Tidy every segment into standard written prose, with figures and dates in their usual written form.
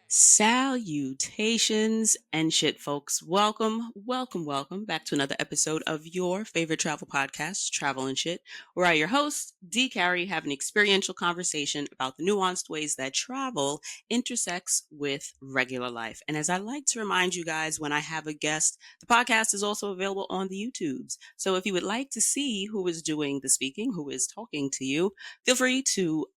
Salutations and shit, folks. Welcome back to another episode of your favorite travel podcast, Travel and Shit, where I, your host, D. Carey, have an experiential conversation about the nuanced ways that travel intersects with regular life. And as I like to remind you guys when I have a guest, the podcast is also available on the YouTubes. So if you would like to see who is doing the speaking, who is talking to you, feel free to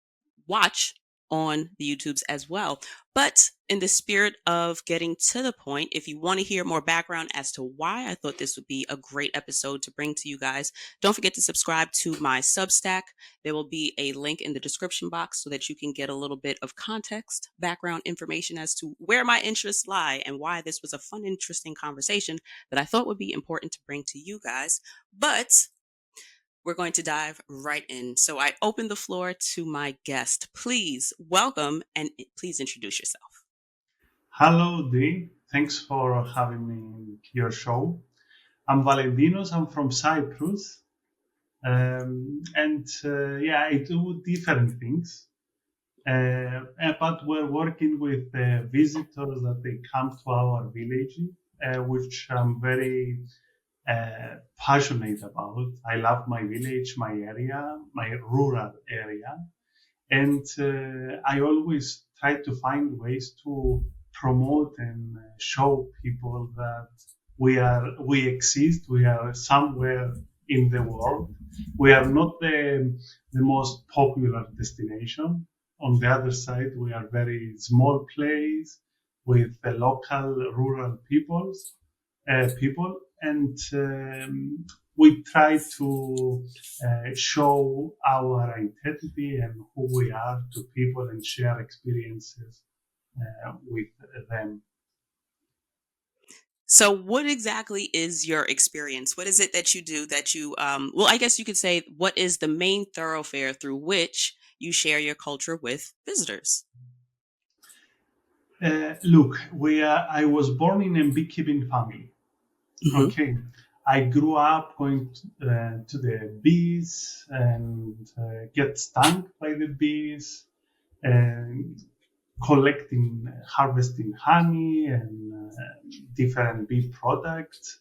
watch on the YouTubes as well. But in the spirit of getting to the point, if you want to hear more background as to why I thought this would be a great episode to bring to you guys, don't forget to subscribe to my Substack. There will be a link in the description box so that you can get a little bit of context, background information as to where my interests lie and why this was a fun, interesting conversation that I thought would be important to bring to you guys. But we're going to dive right in. So I open the floor to my guest. Please welcome and please introduce yourself. Hello, Dee. Thanks for having me in your show. I'm Valentinos. I'm from Cyprus. I do different things. But we're working with visitors that they come to our village, which I'm very passionate about. I love my village, my area, my rural area. And I always try to find ways to promote and show people that we exist, we are somewhere in the world. We are not the most popular destination. On the other side, we are very small place with the local rural people, and we try to show our identity and who we are to people and share experiences with them. So what exactly is your experience? What is it that you do that you, well, I guess you could say, what is the main thoroughfare through which you share your culture with visitors? Look, I was born in a beekeeping family. Mm-hmm. Okay. I grew up going to the bees and get stung by the bees and harvesting honey and different bee products.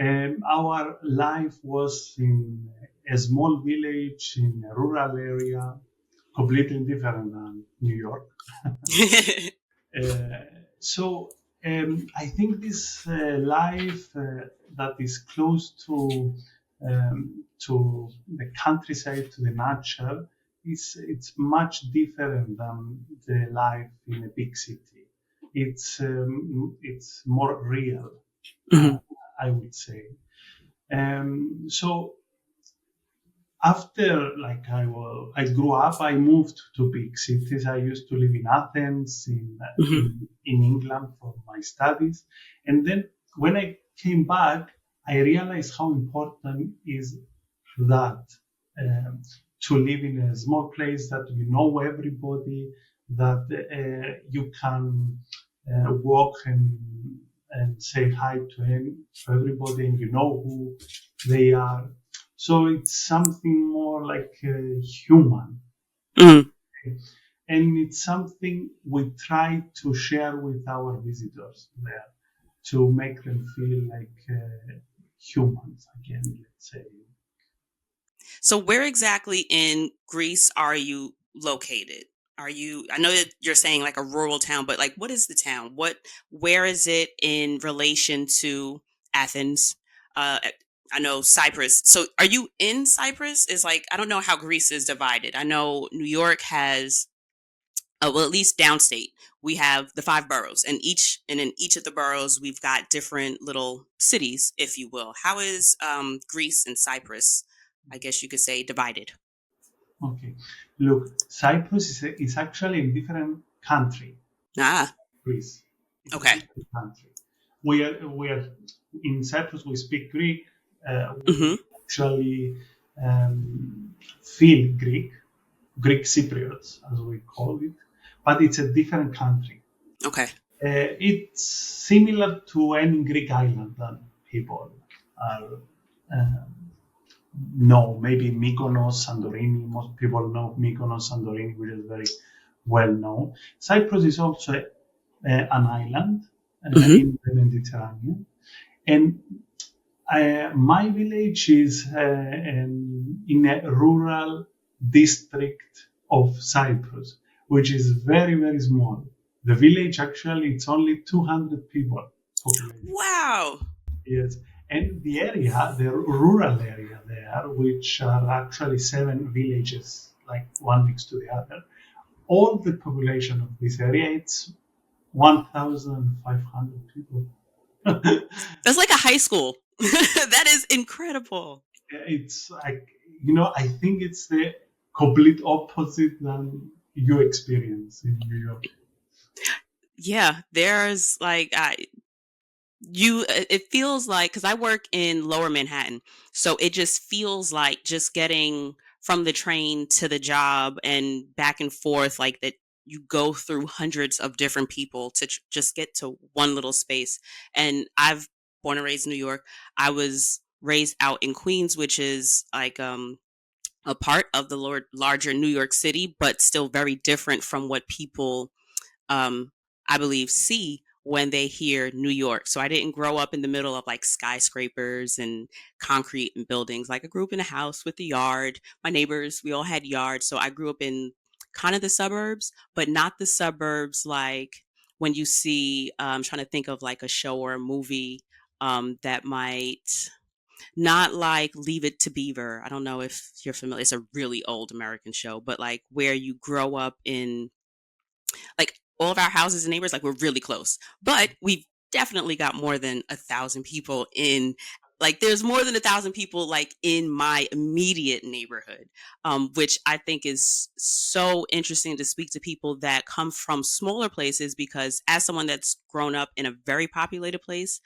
Our life was in a small village in a rural area, completely different than New York. I think this life that is close to the countryside, to the nature, it's much different than the life in a big city. It's more real, Mm-hmm. I would say. So after I grew up, I moved to big cities. I used to live in Athens, Mm-hmm. in England for my studies. And then when I came back, I realized how important is that to live in a small place that you know everybody, that you can walk and say hi to everybody, and you know who they are. So it's something more like human. Mm-hmm. And it's something we try to share with our visitors there to make them feel like humans again, let's say. So where exactly in Greece are you located? I know that you're saying like a rural town, but like what is the town? Where is it in relation to Athens? Uh, I know Cyprus. So are you in Cyprus? Is like, I don't know how Greece is divided. I know New York has, well, at least downstate, we have the five boroughs, and in each of the boroughs, we've got different little cities, if you will. How is Greece and Cyprus, I guess you could say, divided? Okay. Look, Cyprus is actually a different country. Ah, Greece is a okay. different country. We are in Cyprus. We speak Greek. Mm-hmm. We actually feel Greek Cypriots, as we call it, but it's a different country. Okay. It's similar to any Greek island that people are know. Maybe Mykonos, Santorini. Most people know Mykonos, Santorini, which is very well known. Cyprus is also an island Hmm. in the Mediterranean. And my village is in a rural district of Cyprus, which is very, very small. The village actually, it's only 200 people population. Wow. Yes. And the area, the rural area there, which are actually 7 villages, like one next to the other, all the population of this area, it's 1,500 people. That's like a high school. That is incredible. It's like, I think it's the complete opposite than you experience in New York. Yeah, there's like it feels like, because I work in lower Manhattan, so it just feels like just getting from the train to the job and back and forth, like that you go through hundreds of different people to just get to one little space. And I've born and raised in New York. I was raised out in Queens, which is like a part of the larger New York City, but still very different from what people um, I believe, see when they hear New York. So I didn't grow up in the middle of like skyscrapers and concrete and buildings. Like I grew up in a house with a yard. My neighbors, we all had yards. So I grew up in kind of the suburbs, but not the suburbs like when you see, I'm trying to think of like a show or a movie that might not like Leave It to Beaver. I don't know if you're familiar. It's a really old American show, but like where you grow up in like all of our houses and neighbors, like we're really close, but we've definitely got more than 1,000 people in. Like there's more than 1,000 people like in my immediate neighborhood, which I think is so interesting to speak to people that come from smaller places. Because as someone that's grown up in a very populated place,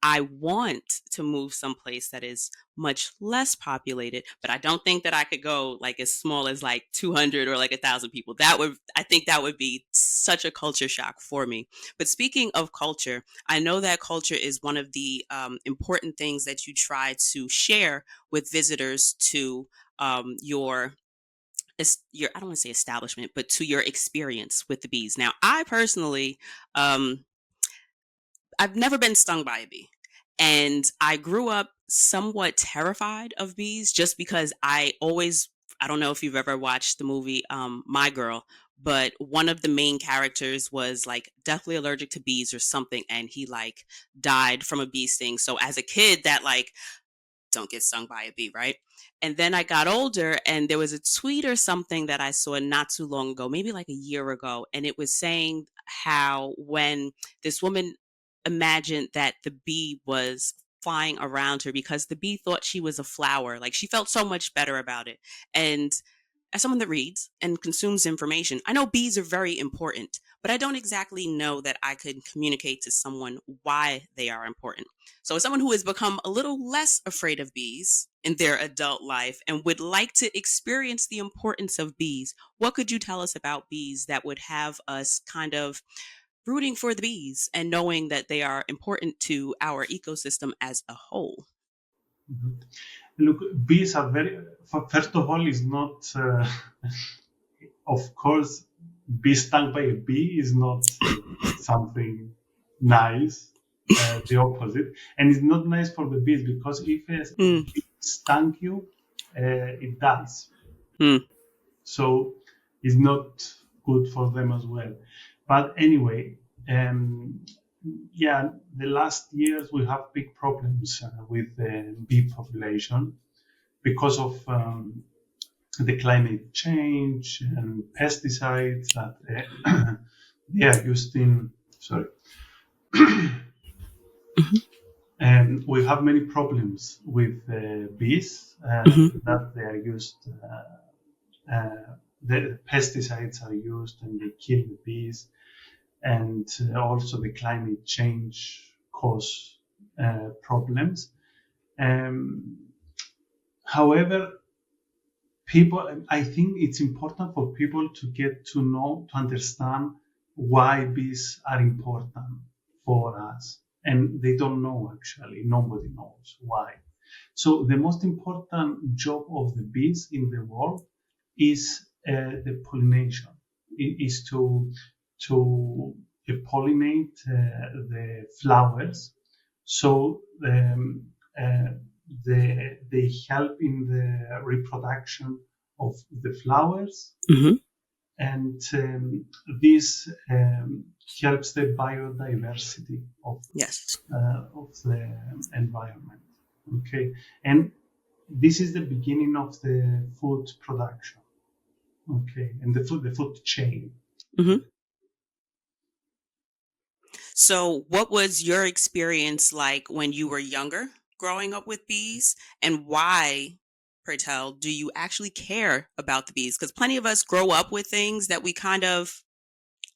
I want to move someplace that is much less populated, but I don't think that I could go like as small as like 200 or like 1,000 people. I think that would be such a culture shock for me. But speaking of culture, I know that culture is one of the important things that you try to share with visitors to your I don't want to say establishment, but to your experience with the bees. Now, I personally, um, I've never been stung by a bee. And I grew up somewhat terrified of bees just because I don't know if you've ever watched the movie My Girl, but one of the main characters was like deathly allergic to bees or something, and he like died from a bee sting. So as a kid, that like don't get stung by a bee, right? And then I got older and there was a tweet or something that I saw not too long ago, maybe like a year ago, and it was saying how when this woman imagined that the bee was flying around her because the bee thought she was a flower, like she felt so much better about it. And as someone that reads and consumes information, I know bees are very important, but I don't exactly know that I could communicate to someone why they are important. So, as someone who has become a little less afraid of bees in their adult life and would like to experience the importance of bees, what could you tell us about bees that would have us kind of rooting for the bees and knowing that they are important to our ecosystem as a whole? Mhm. Look, bees are very, first of all, is not, of course, be stung by a bee is not something nice, the opposite. And it's not nice for the bees because if a Hmm. bee stung you, it dies. Hmm. So it's not good for them as well. But anyway, yeah, the last years we have big problems with the bee population because of the climate change and pesticides that they are used in. Sorry. And we have many problems with bees Hmm. that they are used. The pesticides are used and they kill the bees, and also the climate change cause problems. Um, However, I think it's important for people to get to know, to understand why bees are important for us. And they don't know actually, nobody knows why. So the most important job of the bees in the world is the pollination. It is to pollinate the flowers. So they help in the reproduction of the flowers, Hmm. and this helps the biodiversity Yes. of the environment. Okay, and this is the beginning of the food production. Okay, and the food chain. Hmm. So, what was your experience like when you were younger growing up with bees? And why, pray tell, do you actually care about the bees? Because plenty of us grow up with things that we kind of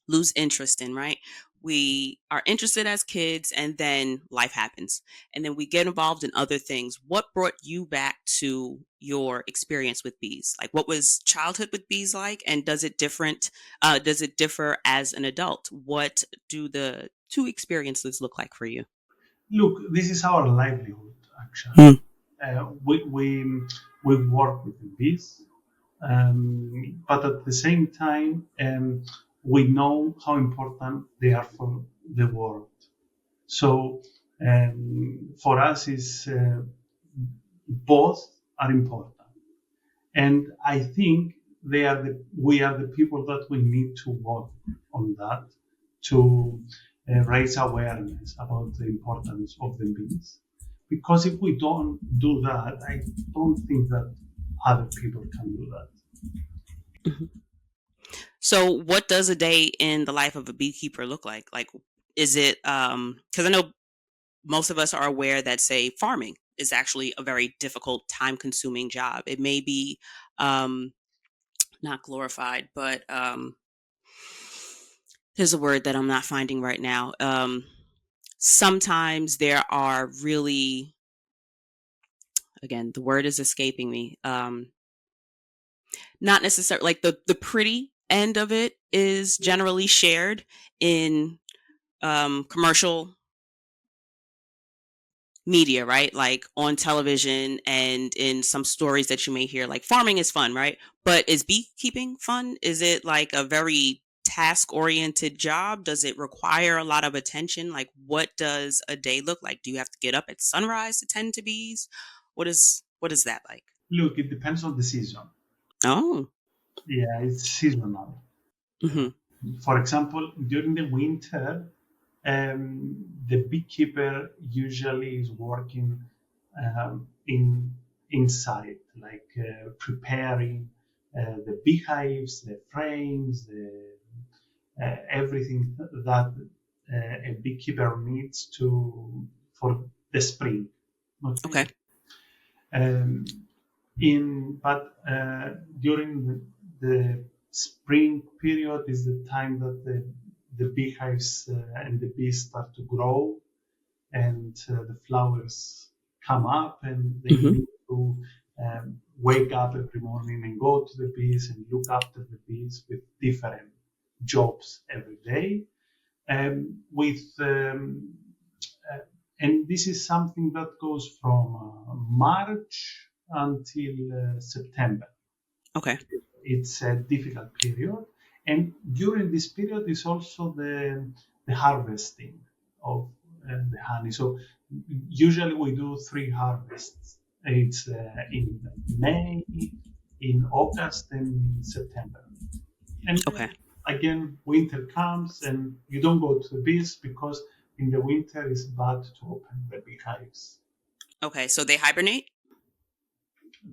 lose interest in, right? We are interested as kids and then life happens. And then we get involved in other things. What brought you back to your experience with bees? Like what was childhood with bees like and does it differ as an adult? What do the two experiences look like for you? Look, this is our livelihood. Actually, Hmm. we work with the bees, but at the same time, we know how important they are for the world. So for us, is both are important, and I think we are the people that we need to work on that to raise awareness about the importance of the bees. Because if we don't do that, I don't think that other people can do that. Hmm. So, what does a day in the life of a beekeeper look like? Like, is it because I know most of us are aware that, say, farming is actually a very difficult, time consuming job. It may be um, not glorified, but there's a word that I'm not finding right now. Sometimes there are really, again, the word is escaping me. Not necessarily like the pretty end of it is generally shared in commercial media, right? Like on television and in some stories that you may hear, like farming is fun, right? But is beekeeping fun? Is it like a very task oriented job? Does it require a lot of attention? Like, what does a day look like? Do you have to get up at sunrise to tend to bees? What is that like? Look, it depends on the season. Oh. Yeah, it's seasonal. Hmm. For example, during the winter, the beekeeper usually is working inside, like preparing the beehives, the frames, everything that a beekeeper needs to for the spring. Okay. Okay. Um, in but during the spring period is the time that the beehives and the bees start to grow, and the flowers come up, and they Hmm. need to wake up every morning and go to the bees and look after the bees with different jobs every day. With uh, and this is something that goes from March until September. Okay. It's a difficult period, and during this period is also the harvesting of the honey. So usually we do three harvests. It's in May, in August, and in September. And Okay. then again, winter comes, and you don't go to the bees because in the winter it's bad to open the beehives. Okay. So they hibernate.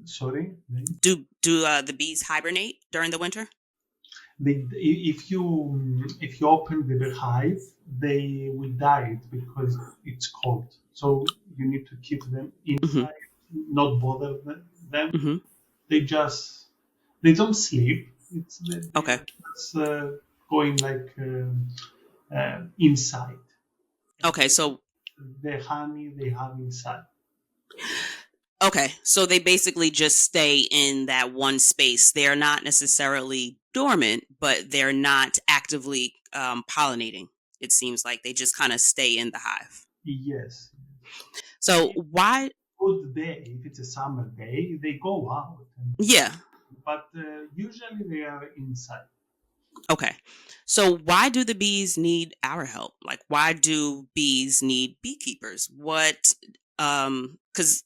Sorry, Do the bees hibernate during the winter? if you open the beehive, they will die because it's cold. So you need to keep them Hmm. inside, not bother them. Hmm. They just they don't sleep. They Okay. are just going like inside, and Okay. So the honey they have inside. Okay, so they basically just stay in that one space. They're not necessarily dormant, but they're not actively pollinating. It seems like they just kind of stay in the hive. Yes. So why? Good day, if it's a summer day, they go out, Yeah. but usually they are inside. Okay. So why do the bees need our help? Like why do bees need beekeepers? What cuz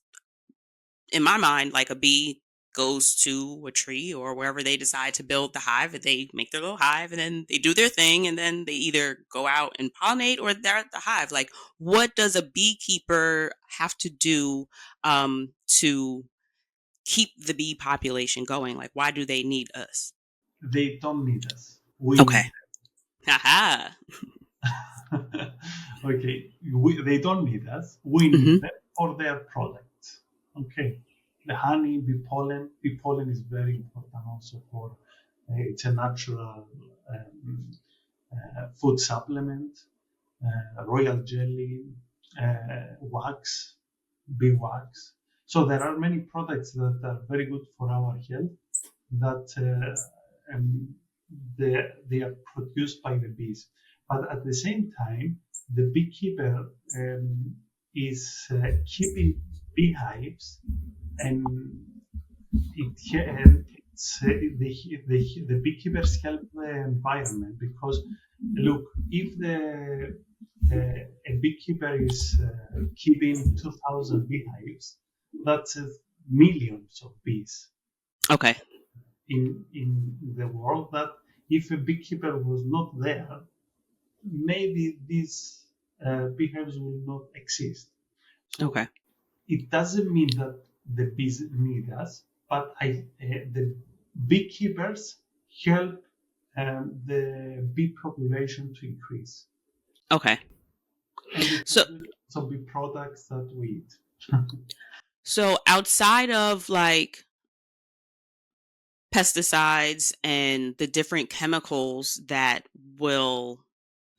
in my mind like a bee goes to a tree or wherever they decide to build the hive and they make their little hive and then they do their thing and then they either go out and pollinate or they're at the hive. Like what does a beekeeper have to do to keep the bee population going? Like why do they need us? They don't need us. We Okay. need Haha. them. Okay, they don't need us. We need Mhm. them for their products. Okay, the honey, bee pollen is very important also for it's a natural food supplement, royal jelly, wax, beeswax. So there are many products that are very good for our health that they are produced by the bees. But at the same time, the beekeeper is keeping beehives and the beekeepers help the environment because look, if a beekeeper is keeping 2,000 beehives, that's millions of bees Okay. in the world. That if a beekeeper was not there, maybe these beehives will not exist. So Okay. it doesn't mean that the bees need us, but the beekeepers help the bee population to increase, Okay. and they So produce some bee products that we eat. so outside of like pesticides and the different chemicals that will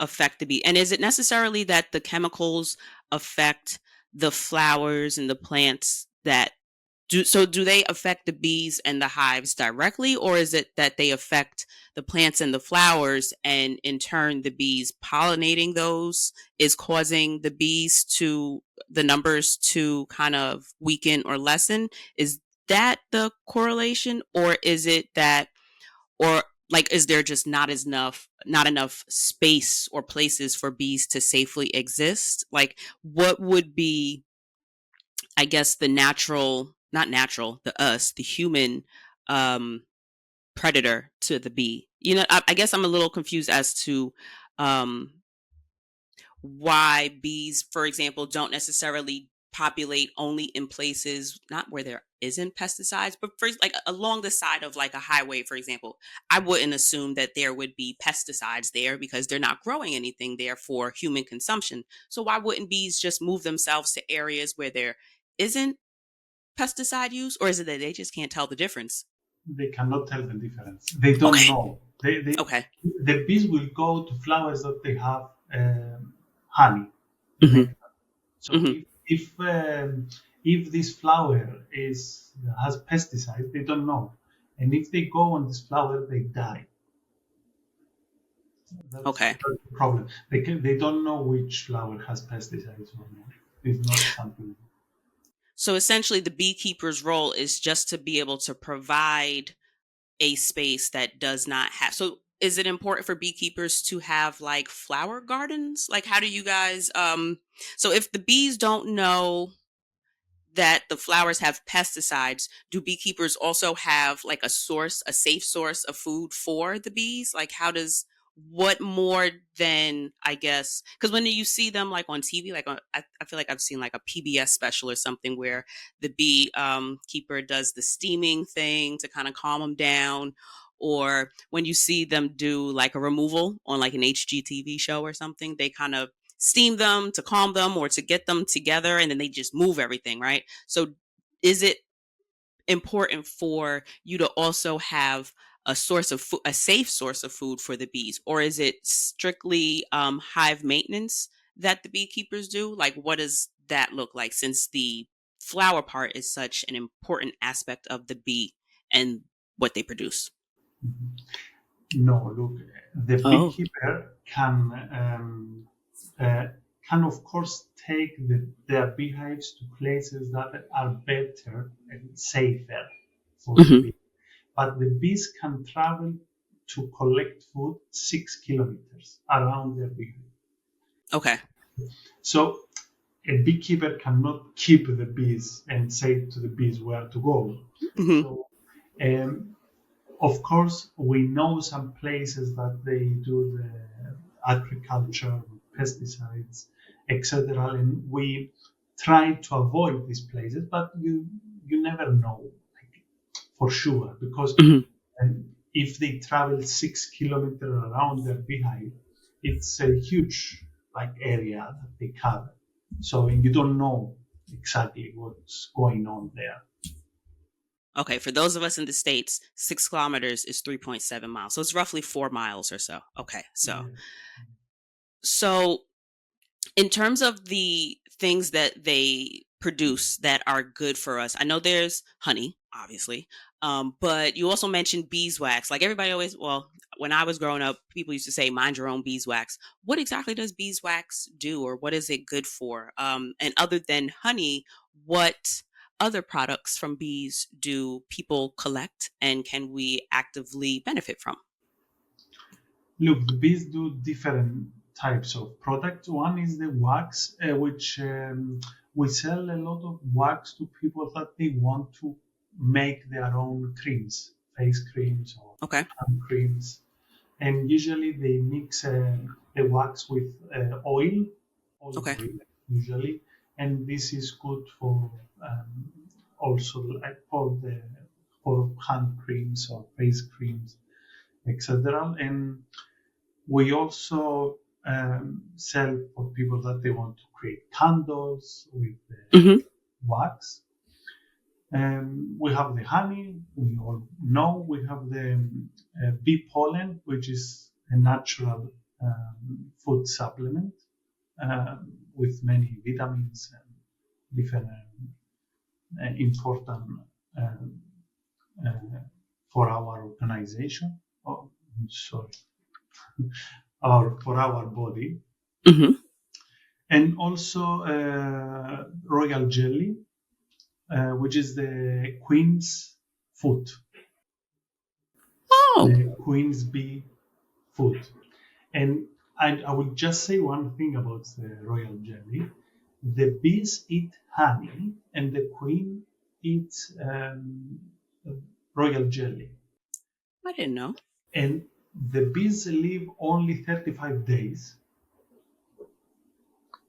affect the bee, and is it necessarily that the chemicals affect the flowers and the plants that do they affect the bees and the hives directly, or is it that they affect the plants and the flowers, and in turn, the bees pollinating those is causing the numbers to kind of weaken or lessen? Is that the correlation, or is it that, or like, is there just not enough space or places for bees to safely exist? Like, what would be, I guess, the natural, not natural, the human um, predator to the bee. I guess I'm a little confused as to um, why bees, for example, don't necessarily populate only in places not where there isn't pesticides, but for like along the side of like a highway, for example. I wouldn't assume that there would be pesticides there because they're not growing anything there for human consumption. So why wouldn't bees just move themselves to areas where there isn't pesticide use, or is it that they just can't tell the difference? They cannot tell the difference. They don't Okay. know. Okay. The bees will go to flowers that they have honey, Mhm. nectar. So Mhm. if this flower has pesticides, they don't know, and if they go on this flower, they die. Okay. That's the problem. They don't know which flower has pesticides or not. It's not something. So essentially the beekeeper's role is just to be able to provide a space that does not have, so is it important for beekeepers to have like flower gardens? Like how do you guys so if the bees don't know that the flowers have pesticides, do beekeepers also have like a safe source of food for the bees? Like, how does, what more than, I guess, because when you see them like on TV, like I feel like I've seen like a PBS special or something where the bee keeper does the steaming thing to kind of calm them down. Or when you see them do like a removal on like an HGTV show or something, they kind of steam them to calm them or to get them together and then they just move everything, right? So is it important for you to also have a source of food, a safe source of food for the bees, or is it strictly hive maintenance that the beekeepers do? Like what does that look like, since the flower part is such an important aspect of the bee and what they produce? No, look, the Oh. beekeeper uh, can of course take their beehives to places that are better and safer for the Hmm. bee. But the bees can travel to collect food 6 kilometers around their beehive. Okay. So a beekeeper cannot keep the bees and say to the bees where to go. Hmm. So, um, of course, we know some places that they do the agriculture, pesticides, etc., and we try to avoid these places, but you never know for sure because Hmm. if they travel 6 kilometers around their beehive, it's a huge area that they cover. So you don't know exactly what's going on there. Okay. For those of us in the States, 6 kilometers is 3.7 miles. So it's roughly 4 miles or so. Okay. Yes. So in terms of the things that they produce that are good for us, I know there's honey, obviously, but you also mentioned beeswax. Like everybody always, well, when I was growing up, people used to say, "Mind your own beeswax." What exactly does beeswax do, or what is it good for? And other than honey, what other products from bees do people collect, and can we actively benefit from? Look, the bees do different types of products. One is the wax, which we sell a lot of wax to people that they want to make their own creams, face creams or Okay. hand creams. And usually they mix the wax with oil, olive Okay. oil usually, and this is good for also for hand creams or face creams, etc. And we also sell for people that they want to create candles with Hmm. wax. We have the honey, we all know. We have the bee pollen, which is a natural food supplement with many vitamins and different important um, uh, for our organization. Oh, sorry, or for our body. Hmm. And also royal jelly, which is the queen's food, Oh, the queen's bee food. And I will just say one thing about the royal jelly. The bees eat honey, and the queen eats royal jelly. I didn't know. And the bees live only 35 days.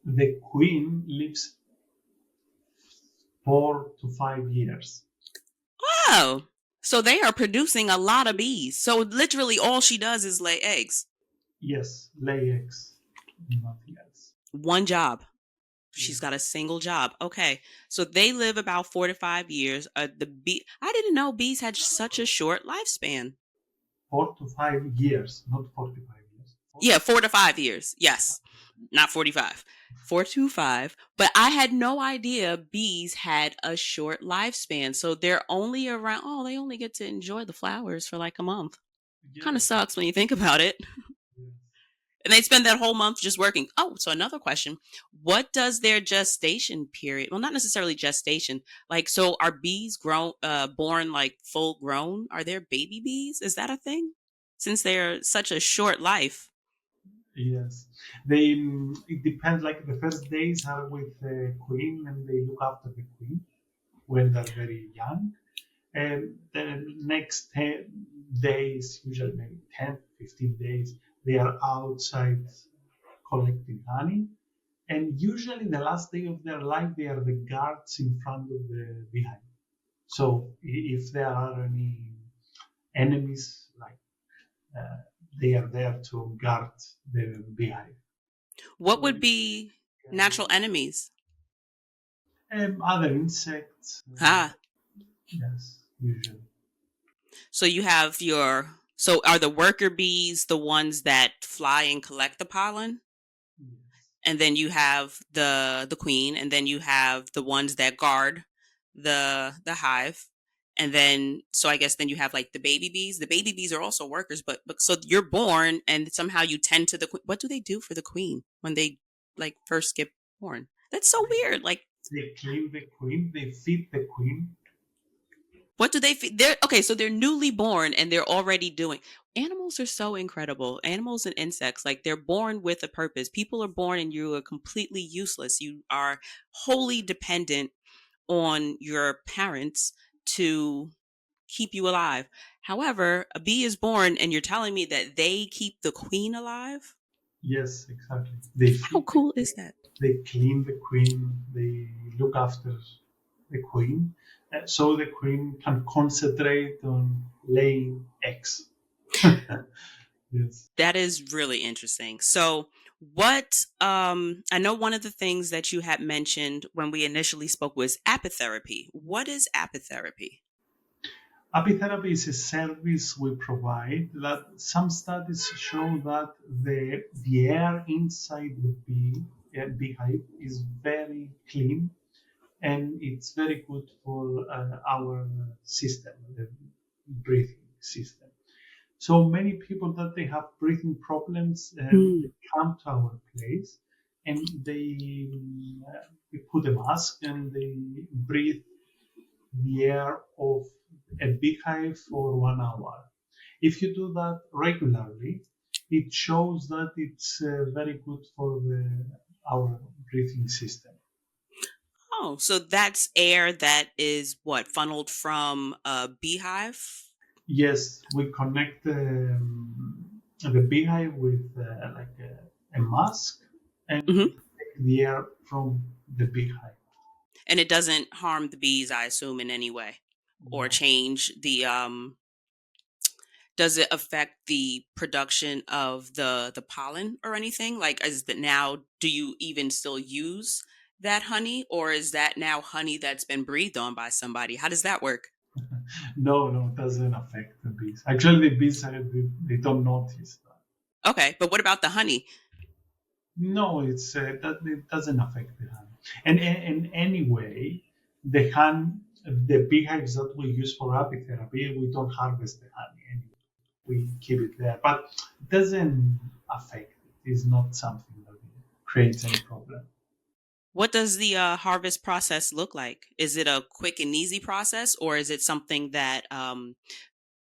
The queen lives 4 to 5 years. Oh, so they are producing a lot of bees. So literally all she does is lay eggs. Yes, lay eggs, nothing else. One job. She's got a Yes. single job. Okay. So they live about 4 to 5 years. The bee I didn't know bees had such a short lifespan. 4 to 5 years, not 45 years. Yeah, 4 to 5 years. Yes. Not 45. 4 to 5. But I had no idea bees had a short lifespan. So they're only around, oh, they only get to enjoy the flowers for like a month. Kind of Yes. sucks when you think about it. Yes. And they spend that whole month just working. Oh, so another question. What does their gestation period? Well, not necessarily gestation. Like, so are bees born like full grown? Are there baby bees? Is that a thing? Since they're such a short life. Yes. They it depends. Like the first days are with the queen, and they look after the queen when they're very young. And the next 10 days, usually maybe 10, 15 days, they are outside collecting honey. And usually the last day of their life, they are the guards in front of the beehive. So if there are any enemies, uh, they are there to guard the beehive. What So would be natural enemies? other insects, Ah, yes, usually. so you have so are the worker bees the ones that fly and collect the pollen? Yes. And then you have the queen, and then you have the ones that guard the hive, and then so I guess then you have like the baby bees. The baby bees are also workers, but so you're born and somehow you tend to the queen. What do they do for the queen when they like first get born? That's so They, weird. Like, they clean the queen, they feed the queen. What do they feed? They're okay, so they're newly born and they're already doing. Animals are so incredible. Animals and insects, like they're born with a purpose. People are born and you are completely useless. You are wholly dependent on your parents to keep you alive. However, a bee is born and you're telling me that they keep the queen alive? Yes, exactly. They How feed the cool is queen, that? they clean the queen, they look after the queen, so the queen can concentrate on laying eggs. Yes. That is really interesting. So, I know one of the things that you had mentioned when we initially spoke was apitherapy. What is apitherapy? Apitherapy is a service we provide that some studies show that the air inside the beehive is very clean and it's very good for our system, the breathing system. So many people that they have breathing problems, Mm. they come to our place and they put a mask and they breathe the air of a beehive for 1 hour. If you do that regularly, it shows that it's very good for our breathing system. Oh, so that's air that is what funneled from a beehive? Yes, we connect the beehive with like a mask and Hmm. we take the air from the beehive. And it doesn't harm the bees, I assume, in any way, or No. change the does it affect the production of the pollen or anything? Like, is that now, do you even still use that honey, or is that now honey that's been breathed on by somebody? How does that work? No, no, it doesn't affect the bees. Actually, the bees they don't notice that. Okay, but what about the honey? No, it's that it doesn't affect the honey. And in any way, the beehives that we use for apitherapy, we don't harvest the honey anyway. We keep it there, but it doesn't affect it. It's not something that creates any problem. What does the harvest process look like? Is it a quick and easy process, or is it something that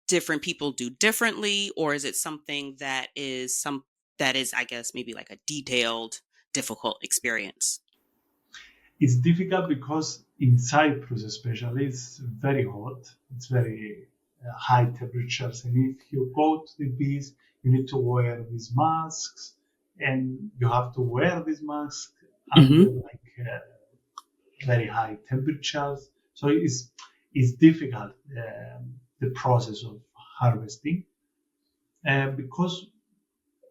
different people do differently, or is it something that is, I guess, maybe like a detailed, difficult experience? It's difficult because in Cyprus, especially, it's very hot. It's very high temperatures, and if you go to the beach, you need to wear these masks, and you have to wear these masks under Hmm. like very high temperatures. So it's difficult the process of harvesting because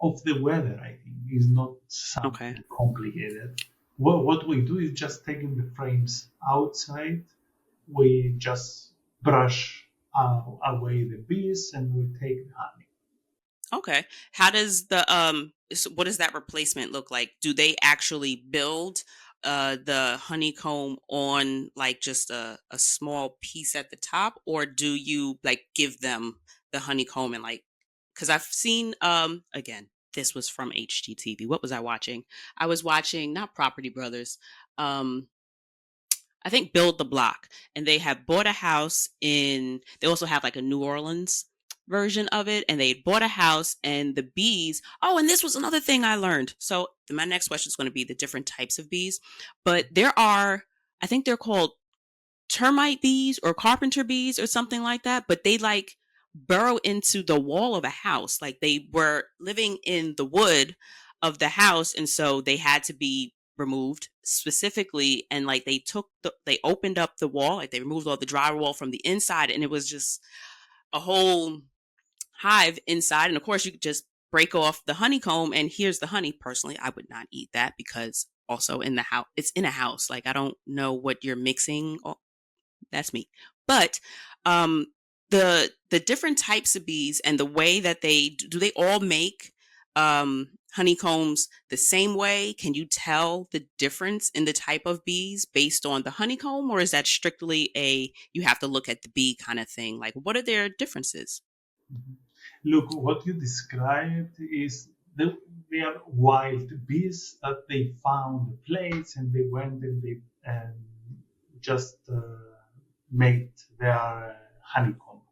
of the weather. I think is not Okay. something complicated. What we do is just taking the frames outside. We just brush away the bees and we take the honey. Okay. How does what does that replacement look like? Do they actually build the honeycomb on like just a small piece at the top, or do you like give them the honeycomb and like, because I've seen again, this was from HGTV. What was I watching? I was watching not Property Brothers. Um I think Build the Block, and they have bought a house in. They also have like a New Orleans version of it, and they bought a house, and the bees. Oh, and this was another thing I learned. So my next question is going to be the different types of bees, but there are. I think they're called termite bees or carpenter bees or something like that, but they like burrow into the wall of a house. Like they were living in the wood of the house, and so they had to be removed specifically, and like they opened up the wall, like they removed all the drywall from the inside, and it was just a whole hive inside. And of course you could just break off the honeycomb and here's the honey. Personally, I would not eat that because also in the house, it's in a house, like I don't know what you're mixing. That's me. But um, the different types of bees and the way that do they all make honeycombs the same way? Can you tell the difference in the type of bees based on the honeycomb, or is that strictly a you have to look at the bee kind of thing? Like, what are their differences? Mhm. Look, what you described is they are wild bees that they found a place and they went and they just made their honeycomb.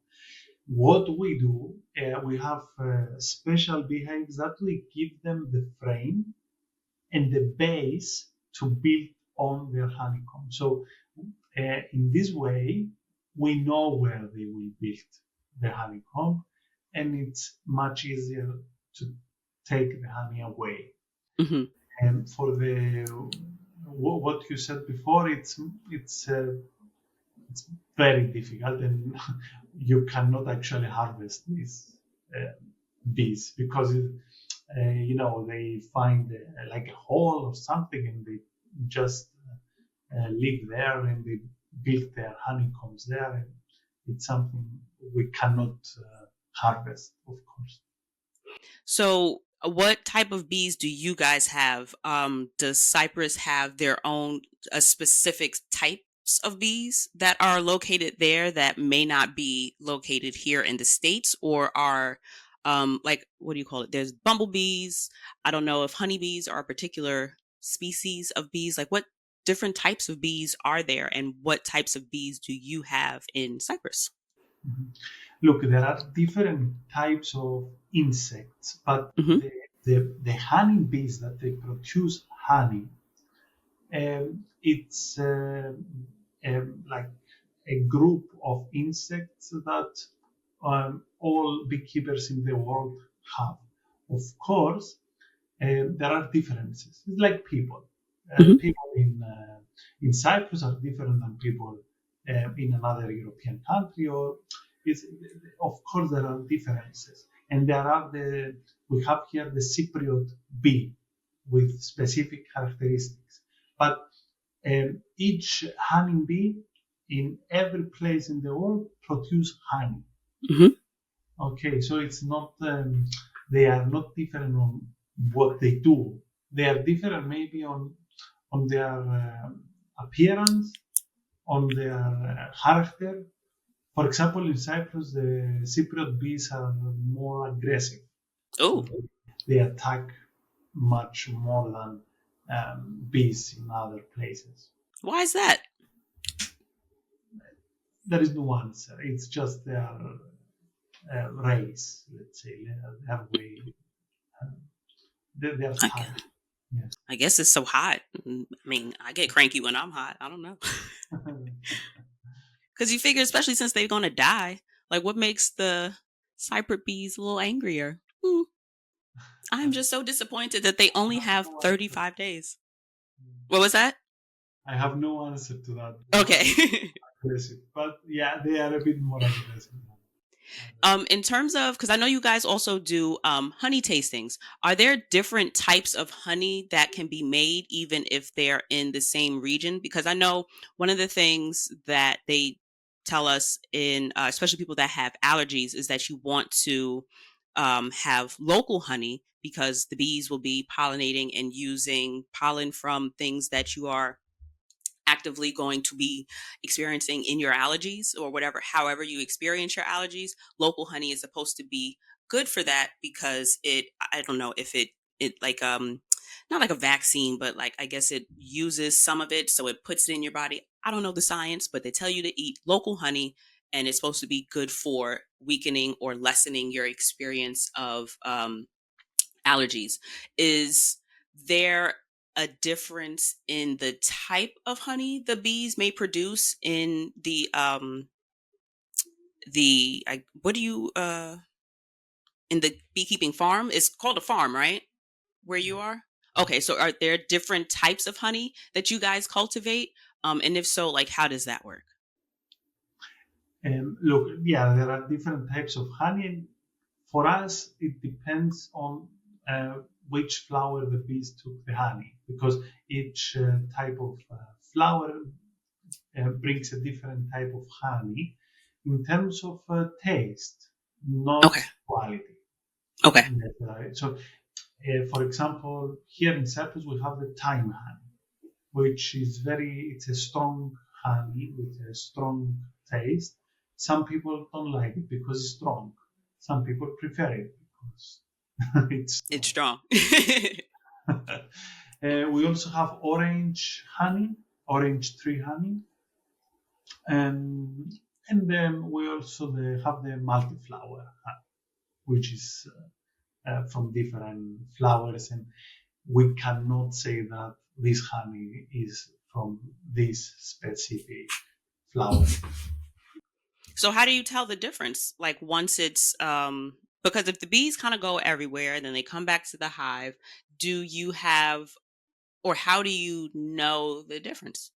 What we do, we have special beehives that we give them the frame and the base to build on their honeycomb. So in this way, we know where they will build the honeycomb, and it's much easier to take the honey away. Hmm. And for the what you said before, it's very difficult, and you cannot actually harvest these uh, bees because they find like a hole or something, and they just live there and they build their honeycombs there. And it's something we cannot harvest, of course. So, what type of bees do you guys have? Does Cyprus have their own specific types of bees that are located there that may not be located here in the States, or are like what do you call it? There's bumblebees. I don't know if honeybees are a particular species of bees. Like, what different types of bees are there, and what types of bees do you have in Cyprus? Mhm. Look, there are different types of insects, but Hmm. the honeybees that they produce honey, it's like a group of insects that all beekeepers in the world have. Of course, there are differences. It's like people. Hmm. People in Cyprus are different than people in another European country, or it's, of course there are differences. And there are we have here the Cypriot bee with specific characteristics. But each honeybee in every place in the world produce honey. Hmm. Okay, so it's not they are not different on what they do. They are different maybe on their appearance, on their character. For example, in Cyprus, the Cypriot bees are more aggressive, so Oh, they attack much more than bees in other places. why is that? There is no answer. It's just their race, let's say, their way, uh, their Okay. type. Yes. I guess it's so hot. I mean, I get cranky when I'm hot. I don't know. Because you figure, especially since they're going to die, like what makes the cypress bees a little angrier? I'm just so disappointed that they only have No answer. 35 days. What was that? I have no answer to that. Why Okay. aggressive? But yeah, they are a bit more aggressive than others. In terms of, because I know you guys also do honey tastings, are there different types of honey that can be made even if they're in the same region? Because I know one of the things that they tell us in, especially people that have allergies, is that you want to have local honey because the bees will be pollinating and using pollen from things that you are actively going to be experiencing in your allergies or whatever, however you experience your allergies. Local honey is supposed to be good for that because I don't know if it like not like a vaccine, but like I guess it uses some of it, so it puts it in your body. I don't know the science, but they tell you to eat local honey, and it's supposed to be good for weakening or lessening your experience of allergies. Is there a difference in the type of honey the bees may produce in the what do you in the beekeeping farm? It's called a farm, right? Where you Yes. are? Okay, so are there different types of honey that you guys cultivate? And if so, like how does that work? Look, yeah, there are different types of honey. And for us, it depends on which flower the bees took the honey, because each type of flower brings a different type of honey in terms of taste, not Okay. quality. Okay. So, for example, here in Cyprus we have the thyme honey, which is it's a strong honey with a strong taste. Some people don't like it because it's strong. Some people prefer it because it's It's strong. strong. We also have orange honey, orange tree honey, and and then we also have the multi-flower honey, which is from different flowers, and we cannot say that this honey is from this specific flower. So how do you tell the difference? Like once it's because if the bees kind of go everywhere and then they come back to the hive, do you have or how do you know the difference?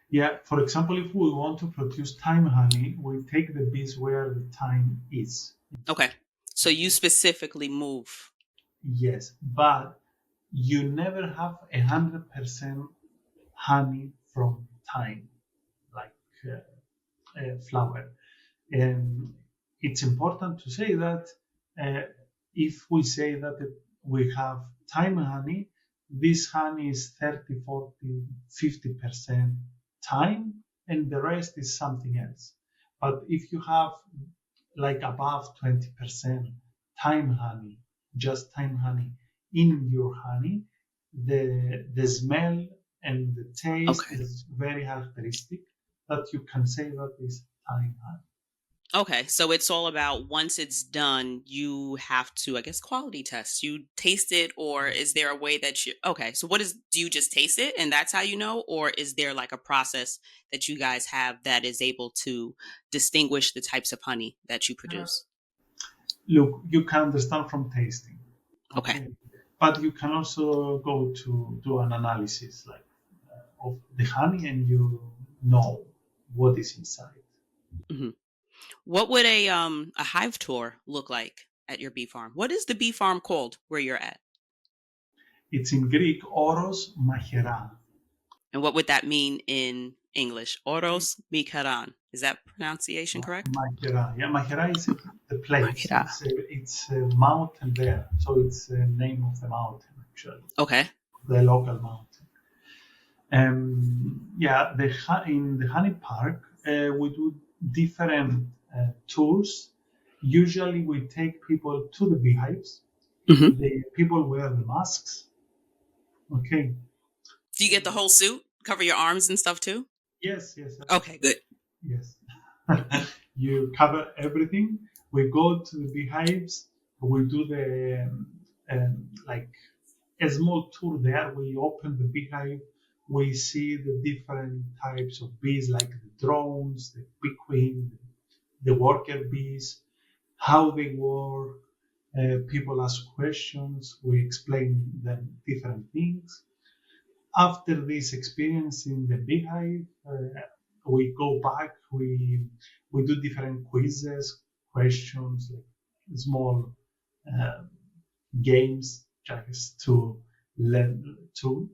Yeah, for example, if we want to produce thyme honey, we take the bees where the thyme is. Okay. So you Okay. specifically move. Yes, but you never have 100% honey from thyme, like flower. And it's important to say that uh, if we say that we have thyme honey, this honey is 30, 40, 50% thyme, and the rest is something else. But if you have like above 20% thyme honey, just thyme honey in your honey, the smell and the taste Okay. is very characteristic that you can say that is thyme honey. Okay, so it's all about once it's done, you have to, I guess, quality test. You taste it, or is there a way that you? Okay, so what is? Do you just taste it, and that's how you know, or is there like a process that you guys have that is able to distinguish the types of honey that you Uh, produce? Look, you can understand from tasting, Okay. okay, but you can also go to do an analysis like of the honey, and you know what is inside. hmm What would a hive tour look like at your bee farm? What is the bee farm called where you're at, It's in Greek, oros machera. and what would that mean in English? Oros mikaran. Is that pronunciation correct? Machera, yeah, Machera is the place. Makira. It's a mountain there, so it's the name of the mountain actually, Okay. the local mountain. Yeah, in the honey park, we do different tours. Usually, we take people to the beehives. hmm The people wear the masks. Okay. Do you get the whole suit? Cover your arms and stuff too? Yes, yes, Okay, good. yes. You cover everything. We go to the beehives. We do the like a small tour there. We open the beehive. We see the different types of bees, like the drones, the bee queen, the worker bees, how they work. People ask questions. We explain them different things. After this experience in the beehive, we go back. We do different quizzes, questions, like small uh, games, just to learn to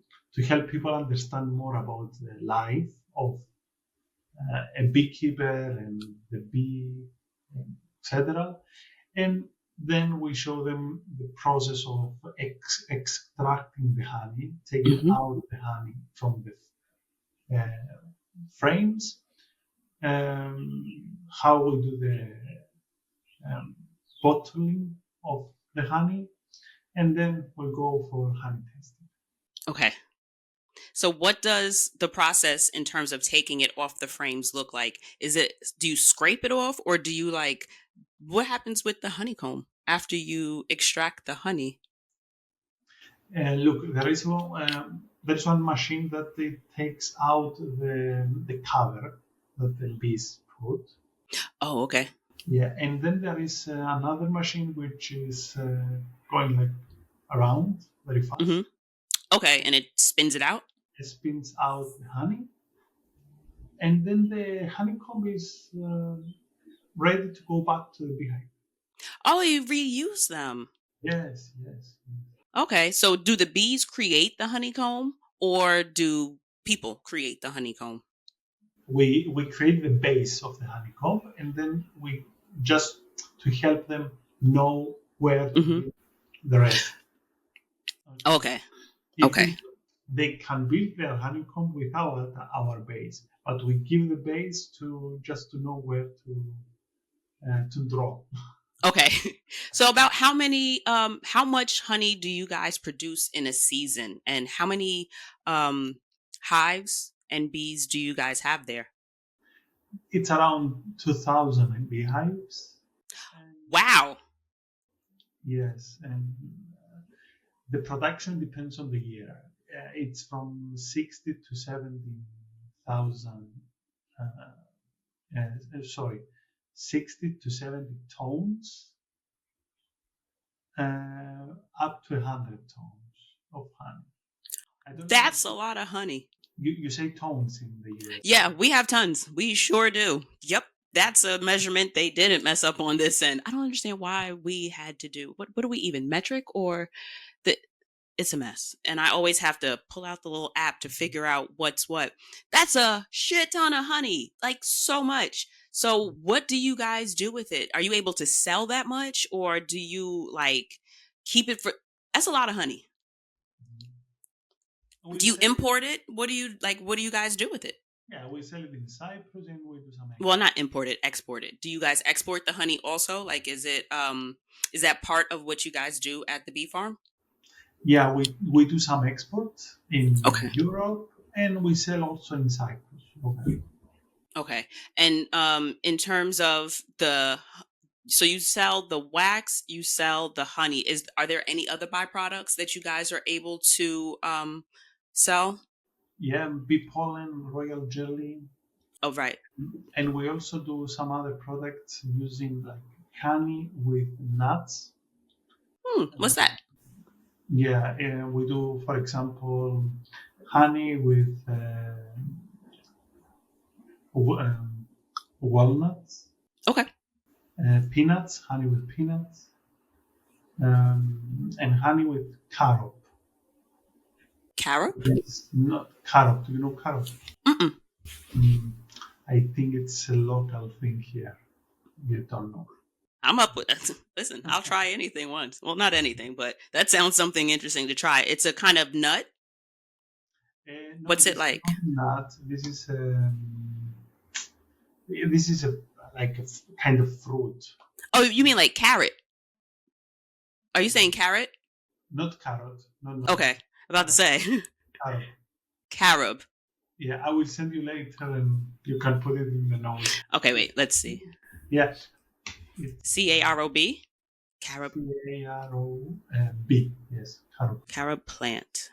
help people understand more about the life of a beekeeper and the bee, etc. And then we show them the process of extracting the honey, taking hmm out the honey from the frames, how we do the um, bottling of the honey, and then we go for honey testing. Okay. So what does the process in terms of taking it off the frames look like? Is it do you scrape it off or do you like what happens with the honeycomb after you extract the honey? Look, there is one machine that it takes out the cover that the bees put. Oh, okay. Yeah, and then there is another machine which is going like around very hmm fast. Okay, and it spins it out? It spins out the honey, and then the honeycomb is ready to go back to the beehive. Oh, you reuse them. Yes, yes. Okay, so do the bees create the honeycomb or do people create the honeycomb? We create the base of the honeycomb, and then we just to help them know where to hmm build the rest. Okay. Okay. If Okay. we They can build their honeycomb without our base, but we give the base to just to know where to draw. Okay. So about how much honey do you guys produce in a season and how many hives and bees do you guys have there? It's around 2,000 beehives. And Wow. yes, and the production depends on the year. It's from 60 to 70,000. Sorry, 60 to 70 tons, up to 100 tons of honey. I don't know. That's a lot of honey. You say tons in the US, Yeah, right? we have tons. We sure do. Yep. That's a measurement they didn't mess up on this end. I don't understand why we had to do what are we even metric or the it's a mess. And I always have to pull out the little app to figure out what's what. That's a shit ton of honey. Like so much. So what do you guys do with it? Are you able to sell that much or do you like keep it for that's a lot of honey. We Do you sell it. import it? What do you guys do with it? Yeah, we sell it in Cyprus and we do some Well, export. not import it, export it. Do you guys export the honey also? Like is that part of what you guys do at the bee farm? Yeah, we do some export in Okay. Europe and we sell also in Cyprus. Okay. Okay. And in terms of so you sell the wax, you sell the honey. Are there any other byproducts that you guys are able to sell? Yeah, bee pollen, royal jelly, Oh, right. and we also do some other products using like honey with nuts. What's that? Yeah, we do, for example, honey with walnuts, Okay. peanuts, honey with peanuts, and honey with carob. Carob? It's not carob. Do you know carob? Mm-mm. Mm, I think it's a local thing here. You don't know. I'm up with it. Listen, I'll try anything once. Well, not anything, but that sounds something interesting to try. It's a kind of nut. No, What's this it is like? not nut. This is a like a kind of fruit, Oh, you mean like carrot? Are you saying carrot? not carrot. No, no, no. Okay. About to say Carob. carob. Yeah, I will send you later, and you can put it in the notes. Okay, wait. Let's see. Yeah, it's Carob. Carob. Carob. Yes, carob. Carob plant.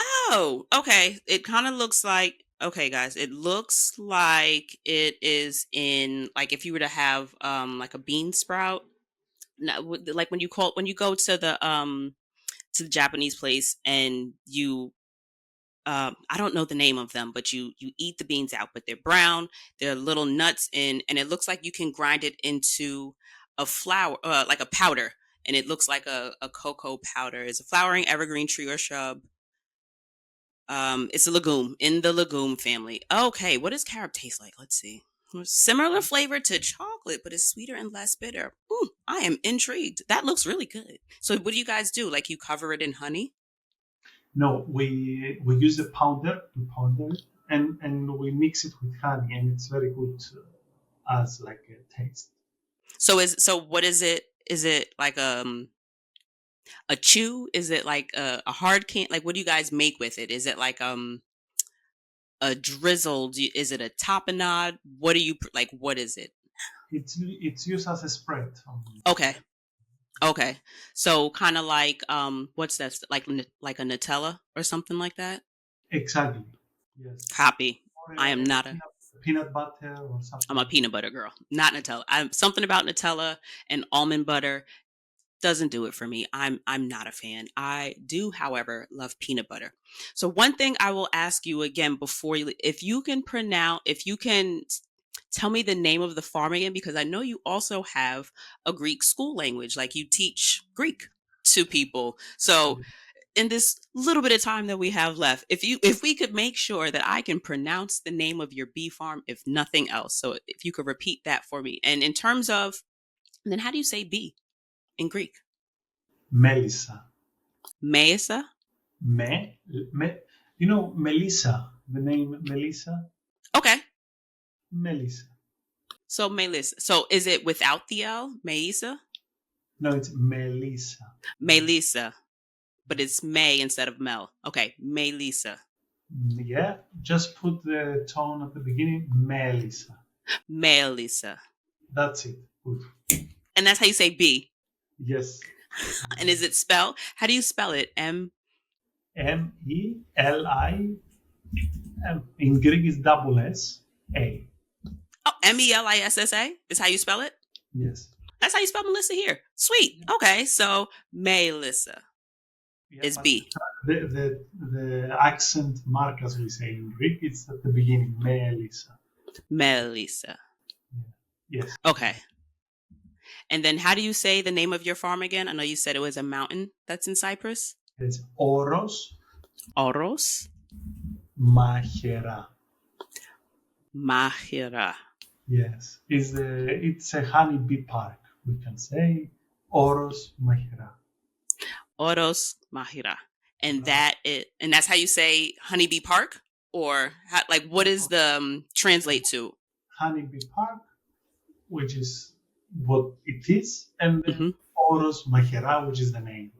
Oh, okay. It kind of looks like okay, guys. It looks like it is in like if you were to have like a bean sprout. Like when you go to the Japanese place and you I don't know the name of them, but you eat the beans out, but they're brown. They're little nuts in, and it looks like you can grind it into a flour, like a powder, and it looks like a cocoa powder. It's a flowering evergreen tree or shrub. It's a legume in the legume family. Okay, what does carob taste like? Let's see. Similar flavor to chocolate, but it's sweeter and less bitter. Ooh, I am intrigued. That looks really good. So, what do you guys do? Like, you cover it in honey? No, we use a pounder to pounder it, and we mix it with honey, and it's very good as like a taste. So what is it? Is it like a chew? Is it like a hard can? Like, what do you guys make with it? Is it like a drizzle? Is it a tapenade? What do you like? What is it? It's used as a spread on Okay, bread. okay. So kind of like what's that? Like a Nutella or something like that. Exactly. Yes. Copy. Or I am not a. peanut butter or I'm something a like that. peanut butter girl, not Nutella. I'm something about Nutella and almond butter doesn't do it for me. I'm not a fan. I do, however, love peanut butter. So one thing I will ask you again before you, if you can tell me the name of the farm again, because I know you also have a Greek school language, like you teach Greek to people. So in this little bit of time that we have left, if we could make sure that I can pronounce the name of your bee farm, if nothing else. So if you could repeat that for me. And in terms of, then how do you say bee in Greek? Melissa. Mesa? Me, me, you know Melissa, the name Melissa? Okay. Melissa. So Melissa. So is it without the L? Mesa? No, it's Melissa. Melissa. But Yes. it's May instead of Mel. Okay. Melissa. Yeah, just put the tone at the beginning, Melissa. Melissa. That's it. Good. And that's how you say bee. Yes. And is it spelled? How do you spell it? M. Meli. In Greek is double S A. Oh, Melissa is how you spell it? Yes. That's how you spell Melissa here. Sweet. Okay, so Melissa Yeah, is but B. the accent mark, as we say in Greek, it's at the beginning. Melissa. Melissa. Yeah. Yes. Okay. And then how do you say the name of your farm again? I know you said it was a mountain that's in Cyprus. It's Oros Oros Mahera. Mahira. Yes. It's a honeybee park, we can say. Oros Mahera. Oros Mahira. And Right. that's how you say Honeybee Park? Or how, like what is the translate to? Honeybee Park, which is what it is, and then Hmm. Oros Mahera, which is the name.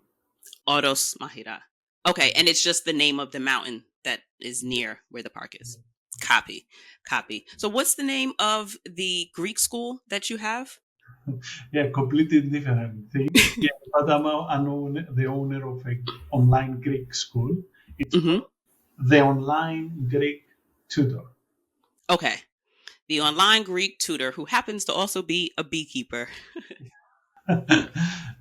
Oros Mahira. Okay, and it's just the name of the mountain that is near where the park is. Copy. Copy. So what's the name of the Greek school that you have? Yeah, completely different thing. Yeah, but the owner of an online Greek school. It's Hmm. called the Online Greek Tutor. Okay. The online Greek tutor who happens to also be a beekeeper.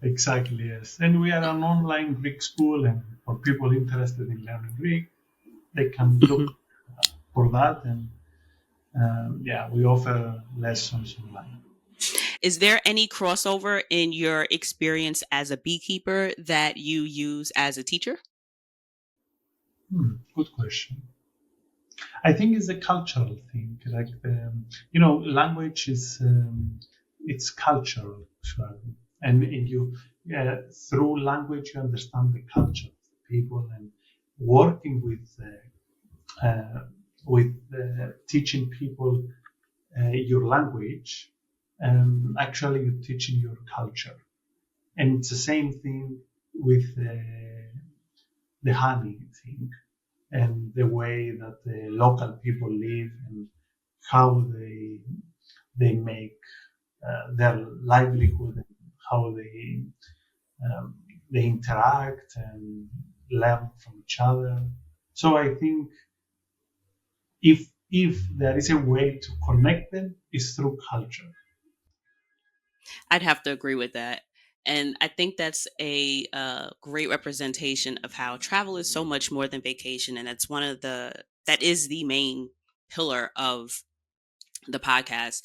Exactly, yes. And we are an online Greek school, and for people interested in learning Greek, they can Mhm. look for that. And yeah, we offer lessons online. Is there any crossover in your experience as a beekeeper that you use as a teacher? Good question. I think it's a cultural thing. Like language is it's cultural, actually. And you through language you understand the culture of the people, and working with teaching people your language, actually you're teaching your culture. And it's the same thing with the honey thing and the way that the local people live and how they make their livelihood and how um, they interact and learn from each other. So I think if there is a way to connect them, is through culture. I'd have to agree with that. And I think that's a great representation of how travel is so much more than vacation. And that is the main pillar of the podcast.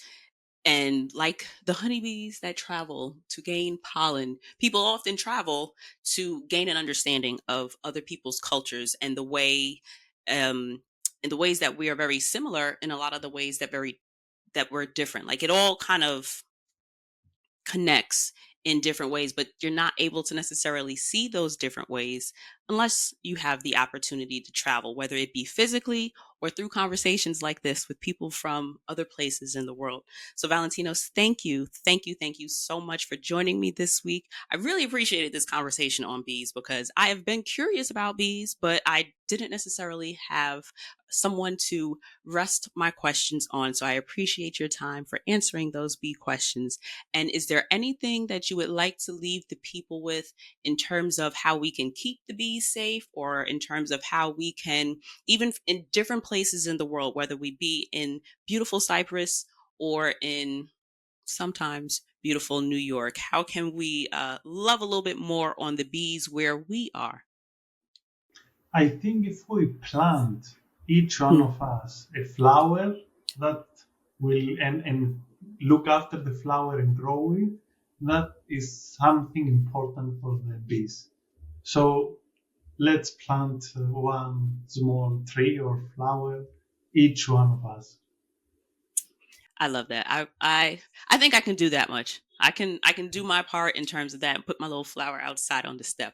And like the honeybees that travel to gain pollen, people often travel to gain an understanding of other people's cultures and um, in the ways that we are very similar, in a lot of the ways that we're different. Like it all kind of connects in different ways, but you're not able to necessarily see those different ways unless you have the opportunity to travel, whether it be physically or through conversations like this with people from other places in the world. So, Valentinos, thank you. Thank you. Thank you so much for joining me this week. I really appreciated this conversation on bees because I have been curious about bees, but I didn't necessarily have someone to rest my questions on. So I appreciate your time for answering those bee questions. And is there anything that you would like to leave the people with in terms of how we can keep the bees safe, or in terms of how we can, even in different places in the world, whether we be in beautiful Cyprus or in sometimes beautiful New York, how can we love a little bit more on the bees where we are? I think if we plant each one Hmm. of us a flower that will and look after the flower and grow it, that is something important for the bees. So let's plant one small tree or flower, each one of us. I love that. I think I can do that much. I can do my part in terms of that and put my little flower outside on the step.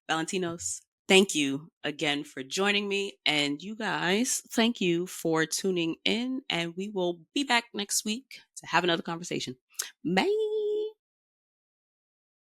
Valentinos, thank you again for joining me, and you guys, thank you for tuning in, and we will be back next week to have another conversation. Bye.